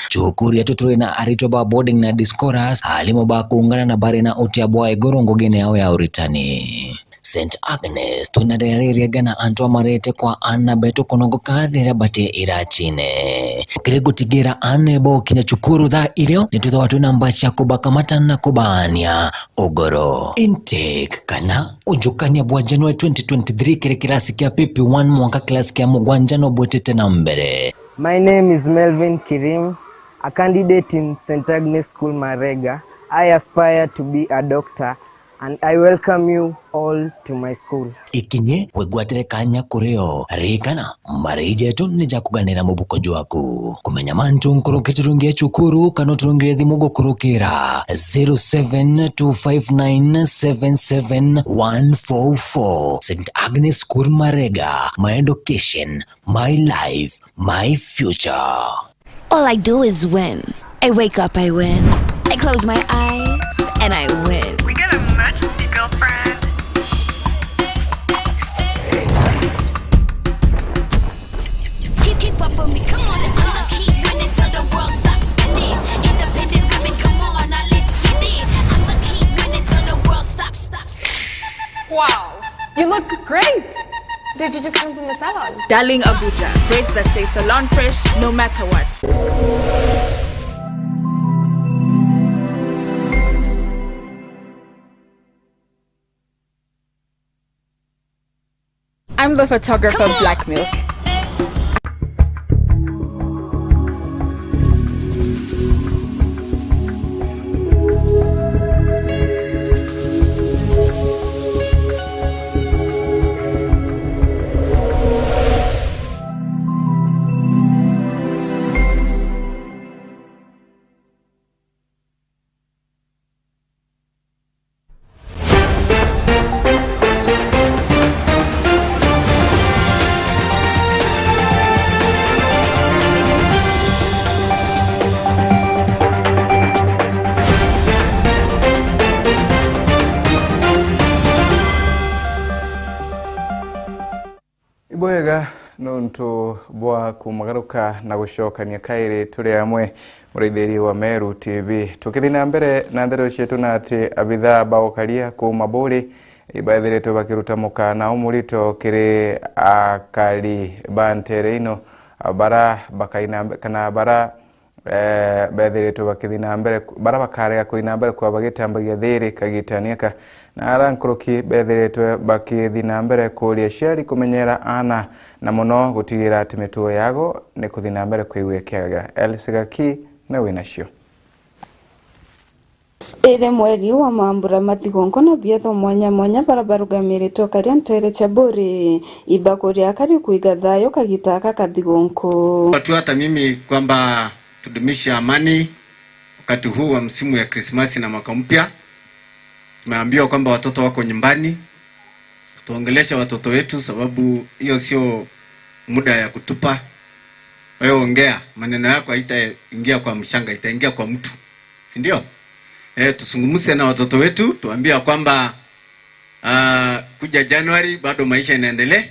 Cukuru yetu tuli na arito ba boarding na discourse alimo ba kuungana na bare na utia bwa igorongo gene yao ya uritani. St. Agnes tunarereria gana antoa marete kwa ana beto konogo kadira bate irachine. Kire gutigira ane bo kinya cukuru tha irio nitutho watu na mbacha kubaka matana kubania ogoro. Intake kana ujukania bwa January 2023 kire kirasi kia PP1 mwaka klasi kia mugwanja no bwetete na mbere. My name is Melvin Kirim, a candidate in St. Agnes School Marega. I aspire to be a doctor and I welcome you all to my school. Ikinye wegwatere kanya kureo rikana marije tu nija kuganira mubuko jwaku kumenya mantu nkuru kiturungia chukuru kano turungia thimugo kurukira 0725977144 St. Agnes School Marega. My education, my life, my future. All I do is win. I wake up, I win. I close my eyes, and I win. We got an emergency, girlfriend. Keep up with me, come on, I'ma keep winning till the world stops spinning. Independent women, come on, now let's get it. I'ma keep winning till the world stops. Wow, you look great. Did you just come from the salon? Darling Abuja, braids that stay salon fresh no matter what. I'm the photographer Black Milk. Ibwega nuntu bwa kumagaruka na gucokania kairi turi amwe murithiri wa Meru TV tukithina mbere na ndero cietu na ati abitha baokaria ku maburi ibaithiretwo bakiruta mukana umurito kiri akari bantere ino bara bakaina kana bara baithiretwo bakithina mbere bara bakarea kuina mbere kwa bagitambagia thiri kagitaniaka na arankuruki bethiretwe bakithina mbere kuria ciari kumenyera ana na muno gutigira ati mituo yago ni kuthina mbere kwigwekega Elsigaki na winacio ere mweri wa mambura mathigongo na biatho mwanya barabarugamire tokaria ntere chaburi ibakoria kari kuiga thayo kagitaka kathigongo. Watu hata mimi kwamba tudumishe amani wakati huu wa msimu ya Krismasi na mwaka mpya. Tumeambiwa kwamba watoto wako nyumbani, tuongelesha watoto wetu sababu hiyo sio muda ya kutupa. Wewe ongea, maneno yako haitaingia kwa mshanga, itaingia kwa mtu. Si ndio? Tusungumuse na watoto wetu, tuambia kwamba kuja Januari bado maisha inaendelea.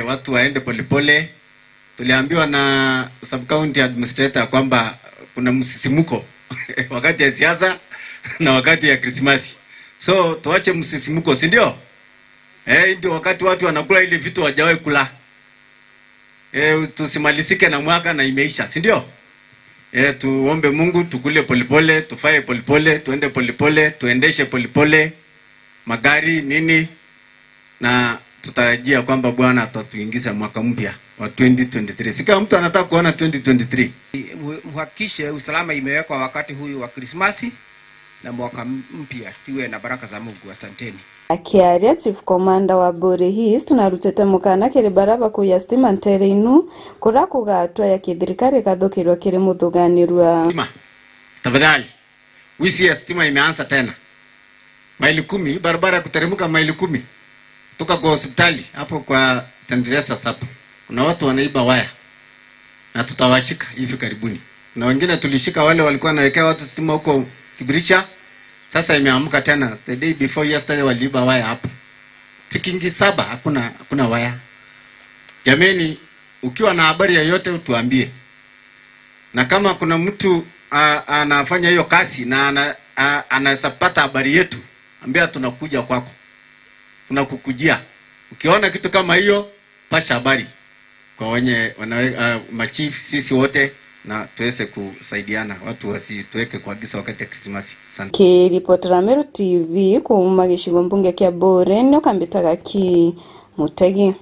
Watu waende polepole. Tuliambiwa na sub county administrator kwamba kuna msisimuko wakati ya siasa. na wakati ya Krismasi. So tuache msisimuko, si ndio? Ndio wakati watu wanakula ile vitu hawajawahi kula. Tusimalizike na mwaka na imeisha, si ndio? Tuombe Mungu, tukule polepole, tufaye polepole, tuende polepole, tuendeshe polepole magari nini, na tutarajia kwamba Bwana atatuingiza mwaka mpya wa 2023. Sika mtu anataka kuona 2023. Uhakikishe usalama imewekwa wakati huyu wa Krismasi na mwaka mpya, tuwe na baraka za Mungu. Asanteni. Akiaria Chief Commander wa Bore East na rutete mukana kiri baraba kuya stima ntereinu kura kugatwa ya kithirikari kathukirwa kiri muthuganirwa. Tafadhali, wisi ya stima imeanza tena. Maili 10, barabara kuteremka maili 10. Kutoka kwa hospitali hapo kwa St. Teresa's hapo. Kuna watu wanaiba waya. Na tutawashika hivi karibuni. Na wengine tulishika wale walikuwa wanawekea watu stima huko Kibirisha. Sasa imeamka tena. The day before yesterday waliiba waya hapo. Fikingi 7 hakuna waya. Jameni, ukiwa na habari yoyote utuambie. Na kama kuna mtu anafanya hiyo kazi na anasapata habari yetu, ambia tunakuja kwako. Tunakukujia. Ukiona kitu kama hiyo, pasha habari kwa wenye machief, sisi wote, na tuweze kusaidiana, watu wasituweke kwa giza wakati ya Krismasi. Asante. Kiripotera Meru TV kuma gicigo mbunge kia Bore no kambitaga ki Mutegi.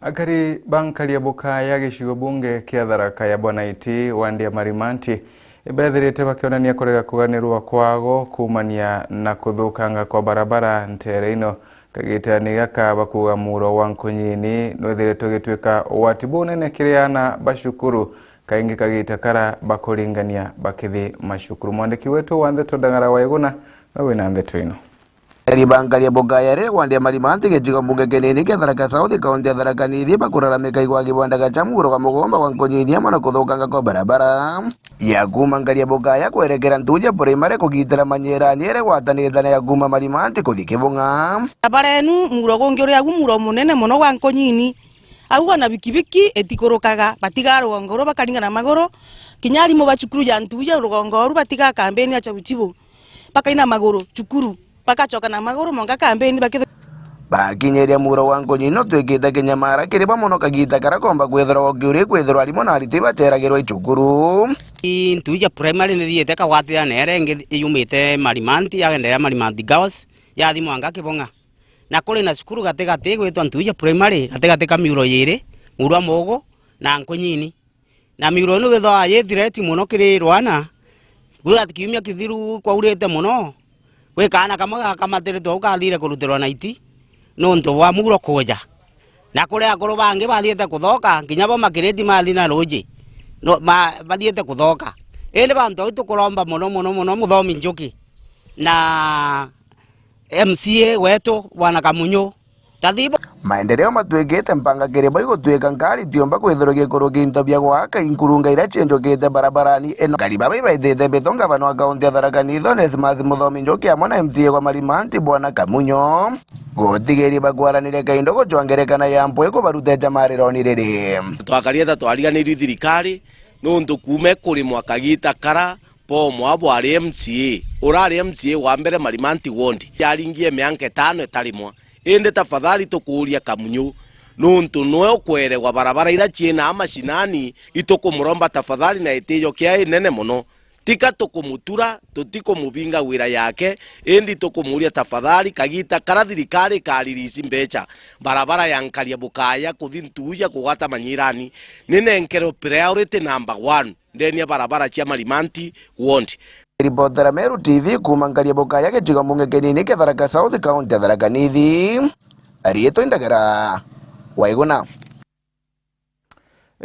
Akari bankali ya boka ya gicigo bunge kia Tharaka ya Bwana Iti Wandia Marimanti ibethirite bakionania kurega kuganirwa kwago kumania na kuthukanga kwa barabara ntereino kagitani gaka bakuga muro wa Nkonyini nwethirite gitwika watibu nene kiriana bashukuru kaingi kagita kara bakuringania bakithi mashukuru. Mwandiki wetu wa Ndeto Dangara Waiguna nawe na Ndeto ino. Ribangalia bogayare Wandia Marimanti gejiga mbunge keneni kia Tharaka South kaunti ya Tharaka Nithi bakuraramika igwa kibanda gachamuro kwa mugomba wa Nkonyini amana kuthukanga kwa barabara ya kuma ngalia bogaya kwerekera Ntuja primary kugitira manyerani ere gwatanithana ya kuma Marimanti kuthi Kibunga. Barabara enu muro gongi uria muro munene muno wa Nkonyini auga na bikibiki etikurukaga batiga rugongoro bakaringana magoro kinyari mu bacukuru ya Ntuja rugongoro batiga kampeni acha uchibu bakaina magoro cukuru bakachoka na magoro monga kampeni bakithe bakinyeria muro wa Nkonyini no twikite kinyamara kiriba muno kagita kara komba kwethera ogiuri kwethera alimo na ariti bateragirwa icukuru. Ntuja primary ni thiete ka wathira nere ngi yumite Marimanti yagendera Marimanti Girls yathi Mwanga Kibunga na kuri na cukuru gatigati gwitwa Ntuja primary gatigati ka miuro yiri murwa mogo na Nkonyini na miuro no wetha yethireti muno kiri Rwana gwati kiumia kithiru kwa urete muno we kana kamatere to ukathire kurutirwa na iti no nto wa muro koja na kuri akoro bangi bathiete kuthoka nginya bo makireti mathi na roji no bathiete kuthoka ende bantu tukuromba muno muthomi Njuki na MCA wetu Bwana Kamunyo tathibo maendeleo matwikite mpanga kiriba igutwika ngari tiomba kwithirwa gikoro ginto bya gwaka inkurunga ira chenjokite barabarani eno kariba baithite betonga bano wa kaunti ya Tharaka Nithi Onesmus Muthomi Njuki amona MCA kwa Marimanti Bwana Kamunyo gutigiri bagwaranire kaindo guchwangerekana ya mpwe ko barute jamariro ni riri twakarieta twariganirwi thirikari nundu kume kuri mwaka gita kara po mwabo ari MCA urari MCA wa mbere Marimanti wondi yaringie mianke 5 etarimwa ende tafadhali tukuria Kamunyo nuntu noe kwere wa barabara ira chiena amashinani itokumuromba tafadhali na itiyo kia inene muno tika tukumutura tutikumubinga wira yake endi tukumuria tafadhali kagita kara thirikari karirisi mbecha barabara ya Nkalia Bukaya kuthi Ntuja kugata manyirani ninenkero priority number 1 ndeni ya barabara chia Marimanti wondi. Ripotera Meru TV kuma Nkalia Bukaya gejiga mbunge kenini kia Tharaka South kaunti ya Tharaka Nithi Arieto Ndagara Waiguna.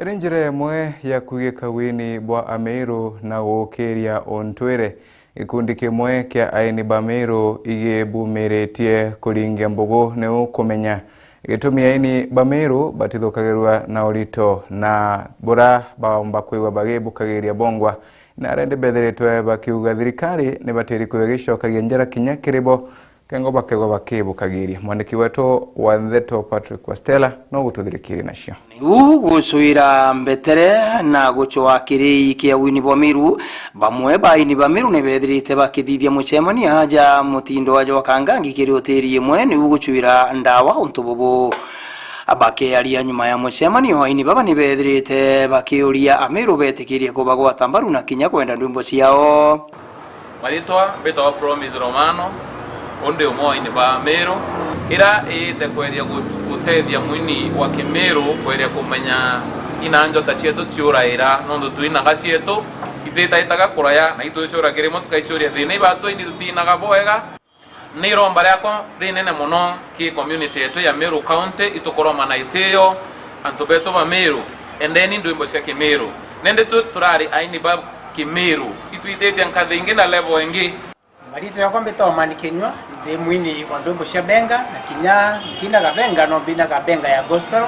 Erinjire mwe ya kugika wini bwa Ameru na wokeria ontwere ikundi kimwe kia aini Bameru igebumiretie kuringia mbogo ne ukomenya gitumi aini Bameru batithukagirwa na urito na bora baomba kwiwa bagebukagiria bongwa na rende bethiritwe bakiuga thirikari ne batiri kwegishokagia njara kinya kiribo kengo bakibukagiria mwandiki wetu wa Ntheto Patrick Wastela no gututhirikiri nacio gucuira mbetere na gucwa kiri kia wini bwa miru bamwe baini ba miru ne bethirite bakithithia mucemani haja mutindo wa Kangangi kiri hoteli imwe ni gucuira ndawa untububu abake aria nyuma ya mucemani hoini baba ni bethirite bakiuria amiru betikirie kubagwa tambaru na kinya kwenda ndumbo ciao maritwa betawa Promise Romano onde umoini ba Meru ira ite kweria gutethia mwini wa Kimeru kweria kumenya inanjo tachieto ciura ira nondo tuinaga cieto itetaitaga kuraya na itucura kirimo tukaicuria thina ibatu ini tutinaga boega ni romba riako rinene muno ki community yetu ya Meru County itukoroma na itio antubeto ba Meru endeni ndwimbo cia Kimeru nende turari aini ba Kimeru ituitetia nkathingi na level ingi marite yakwa mbito mani Kenywa ndi mwini wa ndwimbo cia benga na kinya kina gabenga no bina gabenga ya gospel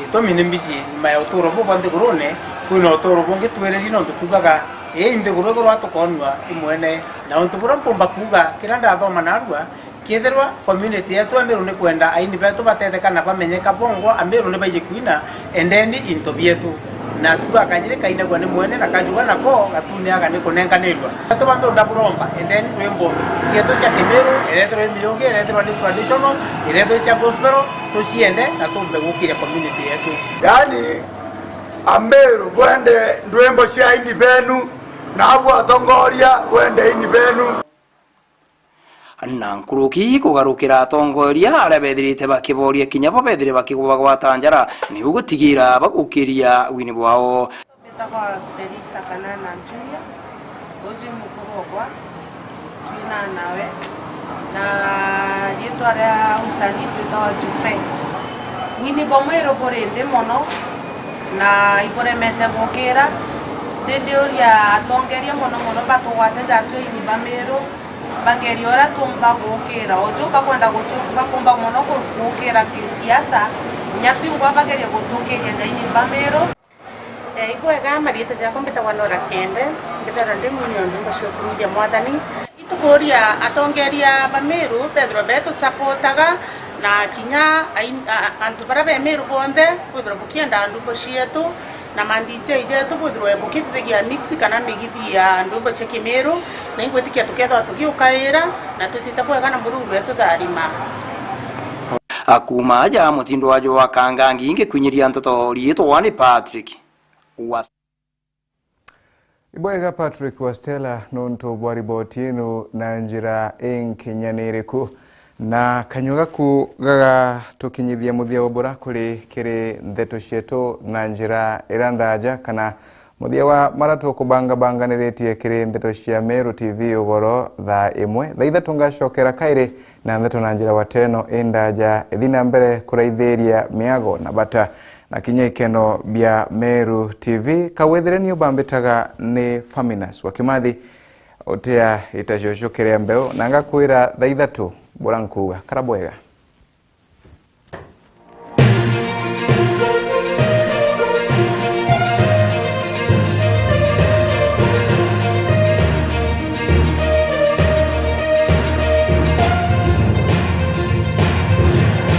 itomi nimbisi nyuma ya utoro bo bande gurone kuno utoro bonge twereri no tutugaga inde gurego rwa tukonwa imwene na untubura mpomba kuga kiranda thoma narua kietherwa community yetu Ameru ni kwenda aini betu batethekana bamenyeka bongo Ameru ni baije kuina endeni into bietu na tuga kanyire kaina gwa ni mwene na kajuga nako gatune aga ni kunenganirwa to bando ndaburomba endeni rwembo cieto cia Kimeru eretro emionge eretro ni traditional eretro cia gospel to ciende na tumbe gukire community yetu yani Ameru gwende ndwembo cia ini benu na abo atongoria gwende ini benu na nkuruki kugarukira atongoria aria bethirite bakiboria kinya bo bethire bakigwagwata njara ni ugutigira bagukiria wini bwao betagwa Felista Kanana Njuya oje mukuru kwa twina nawe na yetwa ria usani twitawa Jufe wini bomero borende mono na iboremete gukira ndendioria atongeria mono batugwate jatu ini ba Meru bangeri ora tumba gukira ojo bakwenda guchuka kumba mono gukira kisiasa nyatu uba bageri gutukiria zaini ba Meru ikwega marite ya kompeta wanora kende ndetara ndimu ni ndumba shokurudia mwathani itugoria atongeria ba Meru Pedro Beto supportaga na kinya antu bara ba Meru bonde kudro bukienda ndumba cietu na mandije ije tubudro bukithigia mix kana migithi ya ndumba cia Kimeru na ingwetikia tuketha tugiukaira na tutitakwega na murungu yetu tharima akuma aja mutindo wajo wa Kangangi inge kwinyiria ntoto rieto wani Patrick Iboega Patrick Wastela nonto bwari botienu na njira enkinyaniriku na kanyuga ku gaga tukinyithia muthia obora kuri kiri Ntheto cietu na njira irandaja kana muthia wa maratu kubanganiretie kiri Ntheto cia Meru TV oboro tha imwe tha ithatu ngacokera kairi na Ntheto na njira wateno indaja ithina mbere kuraithiria miago na bata na kinya ikeno bia Meru TV kawethire ni ubambitaga ni Faminas wa Kimathi otea itacocokere mbeo na ngakwira tha ithatu Borankuga karabwega